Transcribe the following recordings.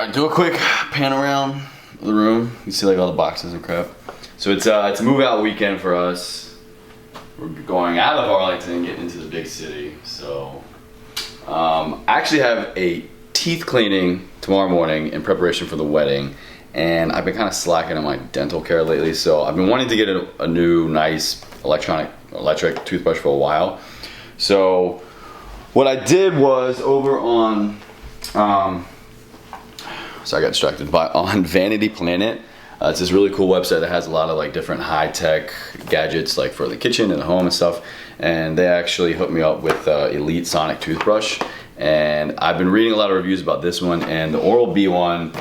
I do a quick pan around the room. You see like all the boxes and crap. So it's a move out weekend for us. We're going out of Arlington and getting into the big city. So I actually have a teeth cleaning tomorrow morning in preparation for the wedding. And I've been kind of slacking on my dental care lately. So I've been wanting to get a new nice electric toothbrush for a while. So what I did was over on, so I got distracted, but on Vanity Planet, it's this really cool website that has a lot of like different high-tech gadgets like for the kitchen and the home and stuff. And they actually hooked me up with Elite Sonic toothbrush. And I've been reading a lot of reviews about this one, and the Oral-B one,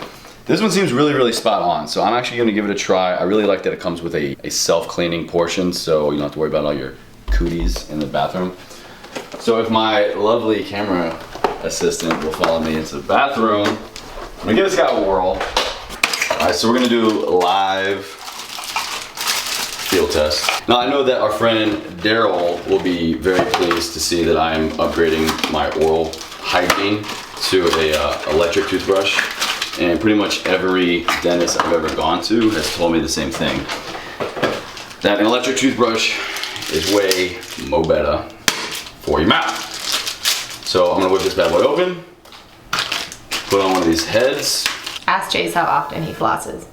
this one seems really, really spot on. So I'm actually gonna give it a try. I really like that it comes with a self-cleaning portion, so you don't have to worry about all your cooties in the bathroom. So if my lovely camera assistant will follow me into the bathroom, I'm gonna give this guy a whirl. All right, so we're gonna do a live field test. Now I know that our friend Daryl will be very pleased to see that I'm upgrading my oral hygiene to a electric toothbrush. And pretty much every dentist I've ever gone to has told me the same thing. That an electric toothbrush is way mo better for your mouth. So I'm gonna whip this bad boy open, put on one of these heads. Ask Chase how often he flosses.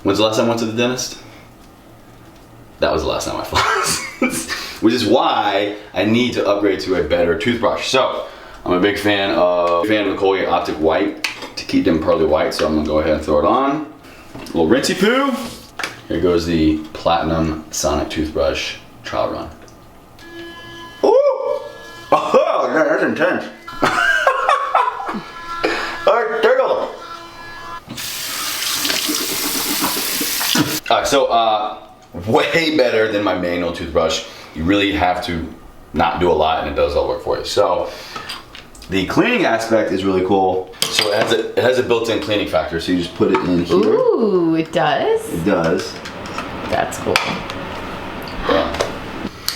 When's the last time I went to the dentist? That was the last time I flossed. Which is why I need to upgrade to a better toothbrush. So I'm a big fan of the Colgate Optic White to keep them pearly white. So I'm gonna go ahead and throw it on. A little rinsey poo. Here goes the Platinum Sonic toothbrush trial run. Ooh! Oh, man, that's intense. Alright, there you go. Alright, so way better than my manual toothbrush. You really have to not do a lot and it does all the work for you. So the cleaning aspect is really cool. So it has a built-in cleaning factor, so you just put it in here. Ooh, it does? It does. That's cool.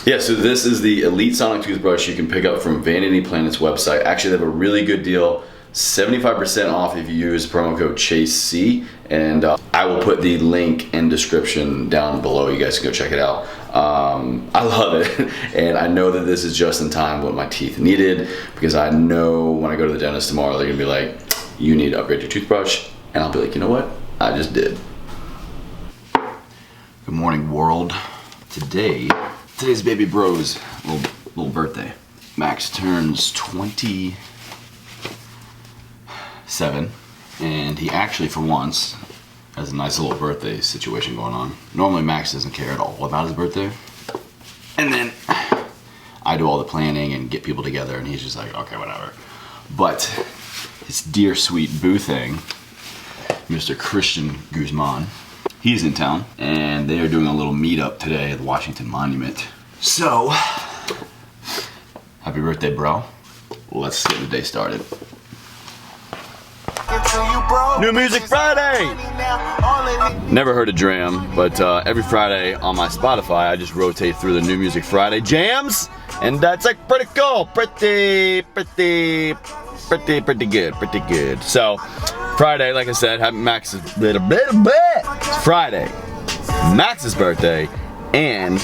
Yeah, so this is the Elite Sonic toothbrush you can pick up from Vanity Planet's website. Actually, they have a really good deal. 75% off if you use promo code CHASEC, and I will put the link in description down below. You guys can go check it out. I love it, and I know that this is just in time what my teeth needed, because I know when I go to the dentist tomorrow, they're gonna be like, you need to upgrade your toothbrush, and I'll be like, you know what? I just did. Good morning, world. Today's baby bro's little birthday. Max turns 27, and he actually, for once, has a nice little birthday situation going on. Normally Max doesn't care at all about his birthday. And then I do all the planning and get people together, and he's just like, okay, whatever. But his dear sweet boo thing, Mr. Christian Guzman, he's in town, and they are doing a little meetup today at the Washington Monument. So, happy birthday, bro. Let's get the day started. New Music Friday! Never heard of Dram, but every Friday on my Spotify, I just rotate through the New Music Friday jams, and that's like pretty cool, pretty good. So, Friday, like I said, Max's it's Friday, Max's birthday, and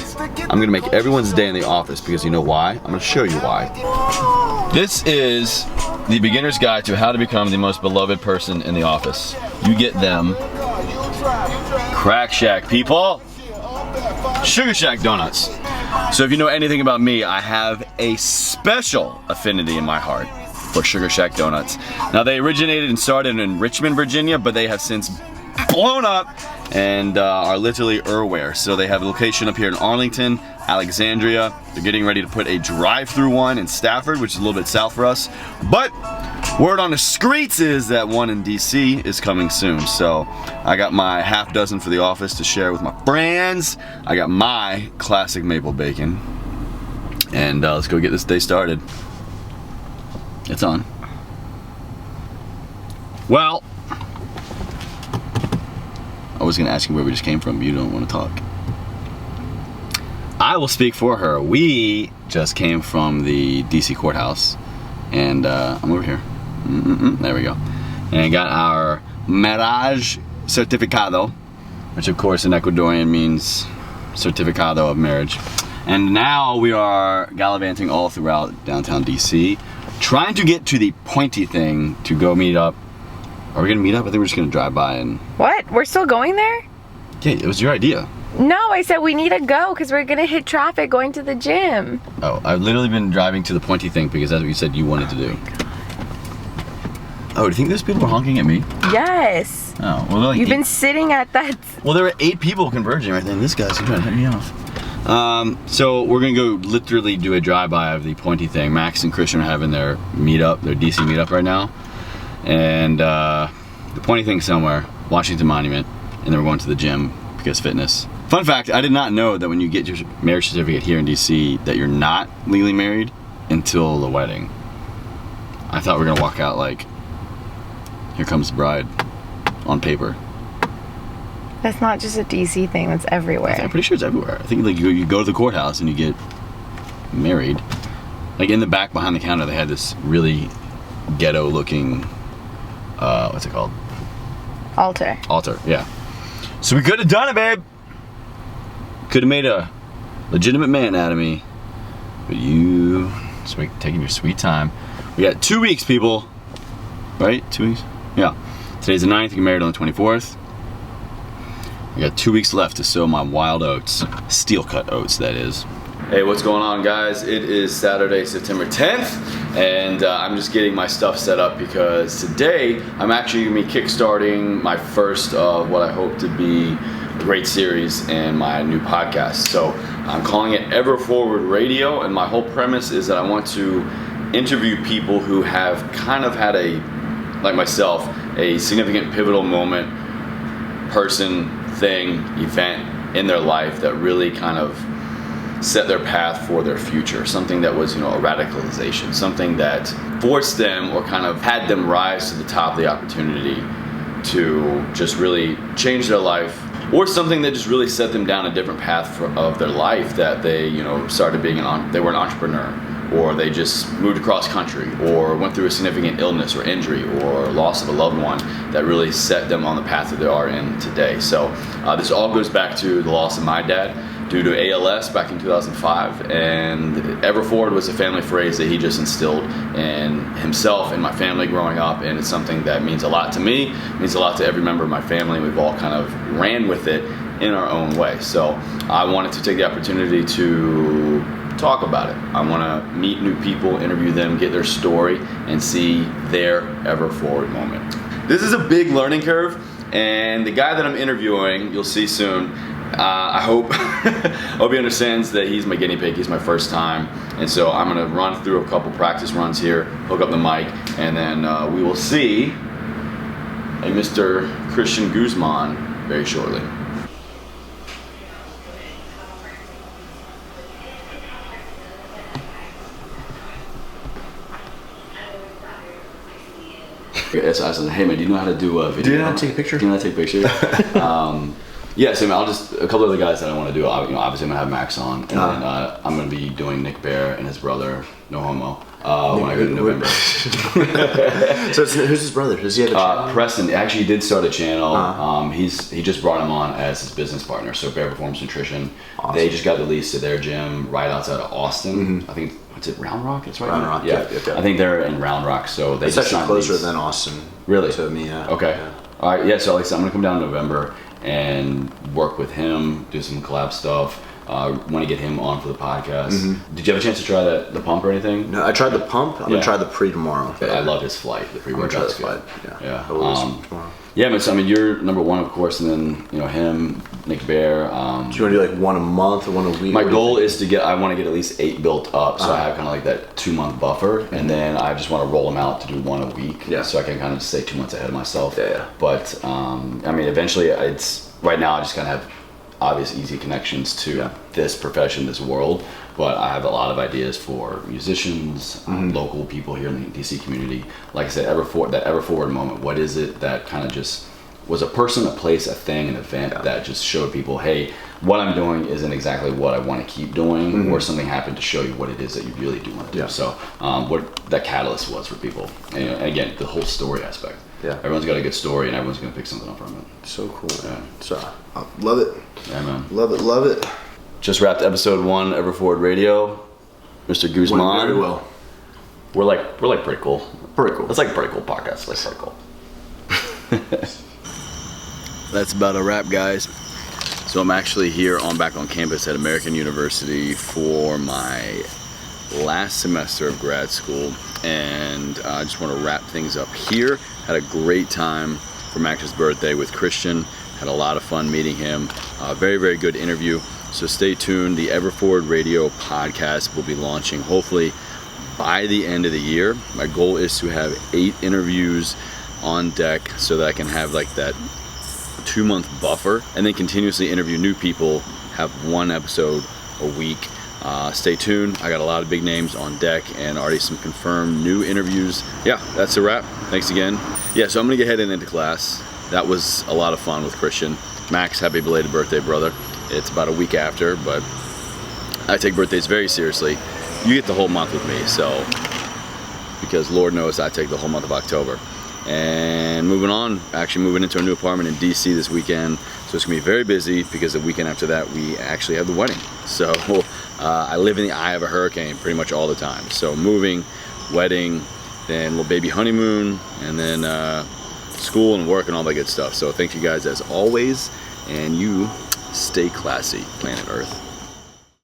I'm gonna make everyone's day in the office, because you know why? I'm gonna show you why. This is the beginner's guide to how to become the most beloved person in the office. You get them Crack Shack, people. Sugar Shack donuts. So if you know anything about me, I have a special affinity in my heart for Sugar Shack donuts. Now, they originated and started in Richmond, Virginia, but they have since blown up and are literally everywhere. So they have a location up here in Arlington, Alexandria. They're getting ready to put a drive-through one in Stafford, which is a little bit south for us. But word on the streets is that one in DC is coming soon. So I got my half dozen for the office to share with my friends. I got my classic maple bacon. And let's go get this day started. It's on. Well, I was gonna ask you where we just came from, but you don't want to talk. I will speak for her. We just came from the DC courthouse, and I'm over here. There we go. and got our marriage certificado, which of course in Ecuadorian means certificado of marriage. And now we are gallivanting all throughout downtown DC, trying to get to the pointy thing to go meet up. Are we gonna meet up? I think we're just gonna drive by and... What? We're still going there? Yeah, it was your idea. No, I said we need to go because we're gonna hit traffic going to the gym. Oh, I've literally been driving to the pointy thing because that's what you said you wanted to do. Oh, do you think those people were honking at me? Yes. Oh, well, like You've been sitting at that. Well, there were 8 people converging right there, and this guy's trying to hit me off. So we're gonna go literally do a drive-by of the pointy thing. Max and Christian are having their meetup, their DC meetup right now. And the pointy thing somewhere, Washington Monument, and then we're going to the gym because fitness. Fun fact, I did not know that when you get your marriage certificate here in DC that you're not legally married until the wedding. I thought we were gonna walk out like, here comes the bride on paper. That's not just a DC thing, that's everywhere. I'm pretty sure it's everywhere. I think like you go to the courthouse and you get married. Like in the back behind the counter they had this really ghetto looking, what's it called? Altar. Altar, yeah. So we could have done it, babe. Could have made a legitimate man out of me. But you just taking your sweet time. We got 2 weeks, people. Right? 2 weeks? Yeah. Today's the 9th, you get married on the 24th. I got 2 weeks left to sow my wild oats. Steel cut oats, that is. Hey, what's going on, guys? It is Saturday, September 10th, and I'm just getting my stuff set up because today I'm actually going to be kickstarting my first of what I hope to be a great series in my new podcast. So I'm calling it Ever Forward Radio, and my whole premise is that I want to interview people who have kind of had a, like myself, a significant pivotal moment, person, thing, event in their life that really kind of set their path for their future. Something that was, a radicalization, something that forced them or kind of had them rise to the top of the opportunity to just really change their life, or something that just really set them down a different path of their life, that they, started being they were an entrepreneur, or they just moved across country, or went through a significant illness or injury or loss of a loved one that really set them on the path that they are in today. So this all goes back to the loss of my dad due to ALS back in 2005, and Ever Forward was a family phrase that he just instilled in himself and my family growing up, and it's something that means a lot to me, means a lot to every member of my family. We've all kind of ran with it in our own way. So I wanted to take the opportunity to talk about it. I want to meet new people, interview them, get their story, and see their Ever Forward moment. This is a big learning curve, and the guy that I'm interviewing, you'll see soon, I hope he understands that he's my guinea pig. He's my first time, and so I'm gonna run through a couple practice runs here, hook up the mic, and then we will see a Mr. Christian Guzman very shortly. So I said, hey man, do you know how to do a video? Do you know how to take a picture? Do you know how to take pictures? Yeah, so I'll just, a couple of the guys that I want to do, obviously I'm going to have Max on, and then I'm going to be doing Nick Bear and his brother, no homo, when I go to November. So who's his brother? Does he have a channel? Preston, actually he did start a channel. He just brought him on as his business partner, so Bear Performance Nutrition. Awesome. They just got the lease to their gym right outside of Austin. Mm-hmm. I think, what's it, Round Rock? It's right Round now? Rock, yeah. I think they're in Round Rock, so they it's just actually closer than Austin. Really? To me, yeah. Okay. Yeah. All right, yeah, so like I said, I'm going to come down in November and work with him, do some collab stuff. Want to get him on for the podcast. Mm-hmm. Did you have a chance to try the pump or anything? No, I tried the pump. I'm gonna try the pre tomorrow. I love his flight. The pre-workout's good. Yeah. Tomorrow. Yeah, but so, I mean, you're number one, of course, and then him, Nick Bear. Do you want to do like one a month or one a week? My goal is I want to get at least 8 built up, so I have kind of like that 2-month buffer, and then I just want to roll them out to do one a week, so I can kind of stay 2 months ahead of myself. Yeah. But I mean, eventually, right now I just kind of have obvious easy connections to this profession, this world, but I have a lot of ideas for musicians, local people here in the DC community. Like I said, that Ever Forward moment, what is it that kind of just was a person, a place, a thing, an event that just showed people, hey, what I'm doing isn't exactly what I want to keep doing, or something happened to show you what it is that you really do want to do. So what that catalyst was for people, and again, the whole story aspect. Yeah. Everyone's got a good story, and everyone's gonna pick something up from it. So cool. Yeah. So love it. Yeah, man. Love it. Love it. Just wrapped episode 1 Everforward Radio. Mr. Guzman. Went very well. We're like pretty cool. Pretty cool. It's like a pretty cool podcast. Like pretty cool. That's about a wrap, guys. So I'm actually here back on campus at American University for my last semester of grad school, and I just want to wrap things up here. Had a great time for Max's birthday with Christian. Had a lot of fun meeting him. Very, very good interview. So stay tuned. The Everforward Radio podcast will be launching hopefully by the end of the year. My goal is to have 8 interviews on deck so that I can have like that 2-month buffer and then continuously interview new people, have 1 episode a week. Stay tuned. I got a lot of big names on deck and already some confirmed new interviews. Yeah, that's a wrap. Thanks again. Yeah, so I'm gonna get heading into class. That was a lot of fun with Christian. Max, happy belated birthday, brother. It's about a week after, but I take birthdays very seriously. You get the whole month with me, so, because Lord knows I take the whole month of October. And moving on, actually moving into a new apartment in DC this weekend. So it's gonna be very busy because the weekend after that, we actually have the wedding. So I live in the eye of a hurricane pretty much all the time. So moving, wedding, then little baby honeymoon, and then school and work and all that good stuff. So thank you guys as always, and you stay classy, planet Earth.